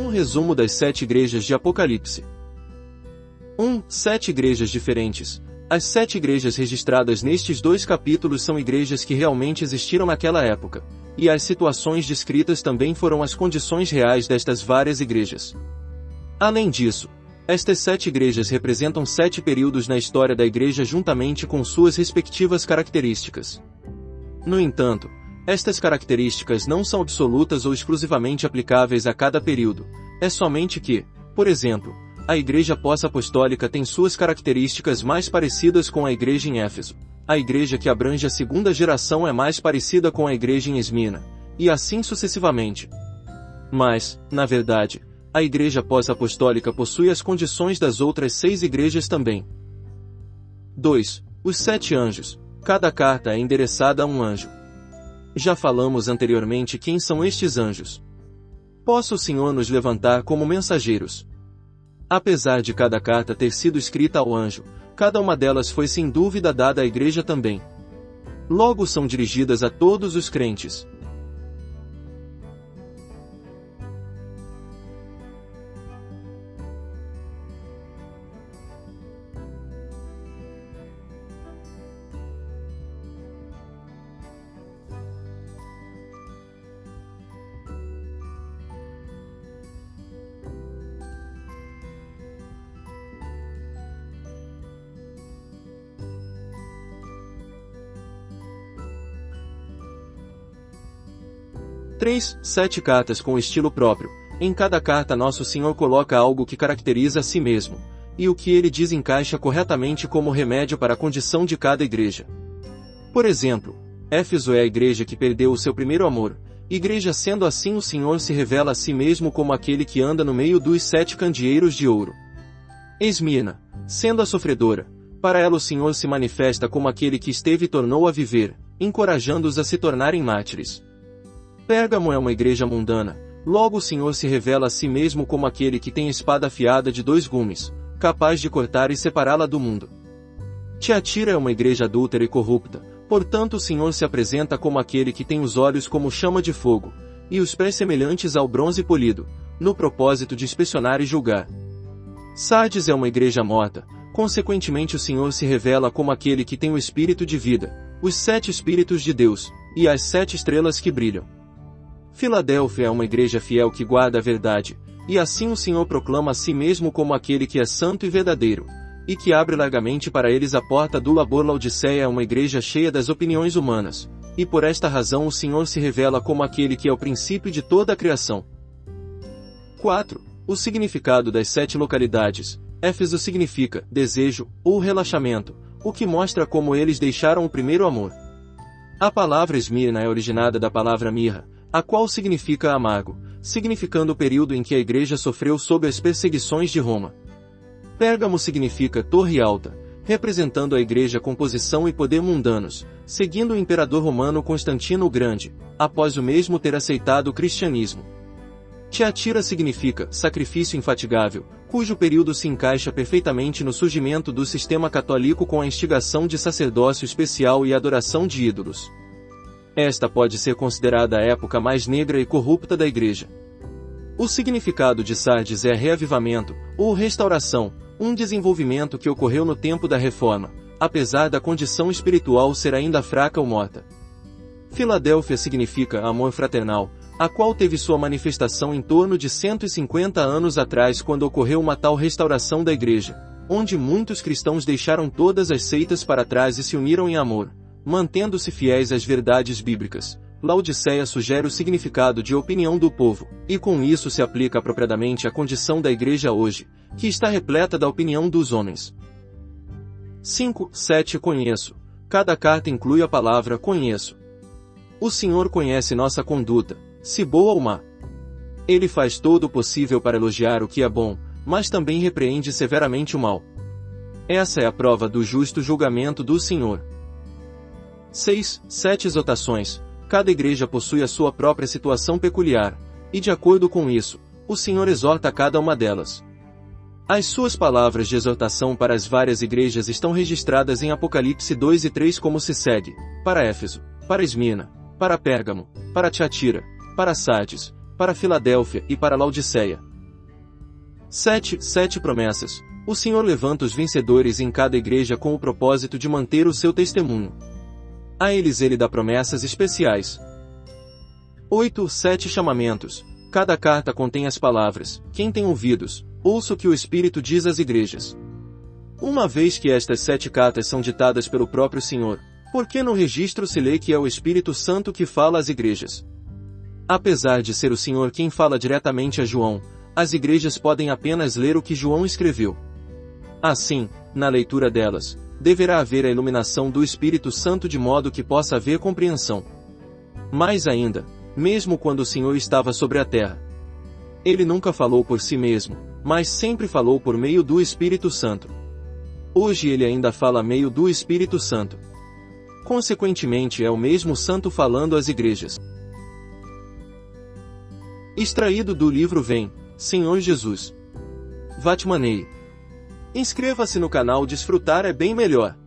Um resumo das 7 igrejas de Apocalipse. 1. 7 igrejas diferentes. As 7 igrejas registradas nestes 2 capítulos são igrejas que realmente existiram naquela época, e as situações descritas também foram as condições reais destas várias igrejas. Além disso, estas 7 igrejas representam 7 períodos na história da igreja juntamente com suas respectivas características. No entanto, estas características não são absolutas ou exclusivamente aplicáveis a cada período, é somente que, por exemplo, a igreja pós-apostólica tem suas características mais parecidas com a igreja em Éfeso, a igreja que abrange a segunda geração é mais parecida com a igreja em Esmina, e assim sucessivamente. Mas, na verdade, a igreja pós-apostólica possui as condições das outras 6 igrejas também. 2. Os 7 anjos. Cada carta é endereçada a um anjo. Já falamos anteriormente quem são estes anjos. Possa o Senhor nos levantar como mensageiros. Apesar de cada carta ter sido escrita ao anjo, cada uma delas foi sem dúvida dada à igreja também. Logo são dirigidas a todos os crentes. Três, 7 cartas com estilo próprio. Em cada carta Nosso Senhor coloca algo que caracteriza a si mesmo, e o que ele diz encaixa corretamente como remédio para a condição de cada igreja. Por exemplo, Éfeso é a igreja que perdeu o seu primeiro amor, igreja sendo assim o Senhor se revela a si mesmo como aquele que anda no meio dos 7 candeeiros de ouro. Esmirna, sendo a sofredora, para ela o Senhor se manifesta como aquele que esteve e tornou a viver, encorajando-os a se tornarem mártires. Pérgamo é uma igreja mundana, logo o Senhor se revela a si mesmo como aquele que tem espada afiada de 2 gumes, capaz de cortar e separá-la do mundo. Tiatira é uma igreja adúltera e corrupta, portanto o Senhor se apresenta como aquele que tem os olhos como chama de fogo, e os pés semelhantes ao bronze polido, no propósito de inspecionar e julgar. Sardes é uma igreja morta, consequentemente o Senhor se revela como aquele que tem o espírito de vida, os 7 espíritos de Deus, e as 7 estrelas que brilham. Filadélfia é uma igreja fiel que guarda a verdade, e assim o Senhor proclama a si mesmo como aquele que é santo e verdadeiro, e que abre largamente para eles a porta do labor. Laodiceia é uma igreja cheia das opiniões humanas, e por esta razão o Senhor se revela como aquele que é o princípio de toda a criação. 4. O significado das 7 localidades. Éfeso significa desejo ou relaxamento, o que mostra como eles deixaram o primeiro amor. A palavra Esmirna é originada da palavra mirra, a qual significa amargo, significando o período em que a igreja sofreu sob as perseguições de Roma. Pérgamo significa torre alta, representando a igreja com posição e poder mundanos, seguindo o imperador romano Constantino o Grande, após o mesmo ter aceitado o cristianismo. Tiatira significa sacrifício infatigável, cujo período se encaixa perfeitamente no surgimento do sistema católico com a instigação de sacerdócio especial e adoração de ídolos. Esta pode ser considerada a época mais negra e corrupta da igreja. O significado de Sardes é reavivamento, ou restauração, um desenvolvimento que ocorreu no tempo da Reforma, apesar da condição espiritual ser ainda fraca ou morta. Filadélfia significa amor fraternal, a qual teve sua manifestação em torno de 150 anos atrás quando ocorreu uma tal restauração da igreja, onde muitos cristãos deixaram todas as seitas para trás e se uniram em amor, mantendo-se fiéis às verdades bíblicas. Laodiceia sugere o significado de opinião do povo, e com isso se aplica apropriadamente à condição da igreja hoje, que está repleta da opinião dos homens. 5. 7. Conheço. Cada carta inclui a palavra conheço. O Senhor conhece nossa conduta, se boa ou má. Ele faz todo o possível para elogiar o que é bom, mas também repreende severamente o mal. Essa é a prova do justo julgamento do Senhor. 6. 7 exortações. Cada igreja possui a sua própria situação peculiar, e de acordo com isso, o Senhor exorta cada uma delas. As suas palavras de exortação para as várias igrejas estão registradas em Apocalipse 2 e 3 como se segue: para Éfeso, para Esmirna, para Pérgamo, para Tiatira, para Sardes, para Filadélfia e para Laodiceia. Sete promessas. O Senhor levanta os vencedores em cada igreja com o propósito de manter o seu testemunho. A eles ele dá promessas especiais. 8. 7 chamamentos. Cada carta contém as palavras: quem tem ouvidos, ouça o que o Espírito diz às igrejas. Uma vez que estas 7 cartas são ditadas pelo próprio Senhor, por que no registro se lê que é o Espírito Santo que fala às igrejas? Apesar de ser o Senhor quem fala diretamente a João, as igrejas podem apenas ler o que João escreveu. Assim, na leitura delas, deverá haver a iluminação do Espírito Santo de modo que possa haver compreensão. Mais ainda, mesmo quando o Senhor estava sobre a terra, ele nunca falou por si mesmo, mas sempre falou por meio do Espírito Santo. Hoje ele ainda fala meio do Espírito Santo. Consequentemente é o mesmo Santo falando às igrejas. Extraído do livro Vem, Senhor Jesus. Vatmanei. Inscreva-se no canal. Desfrutar é bem melhor.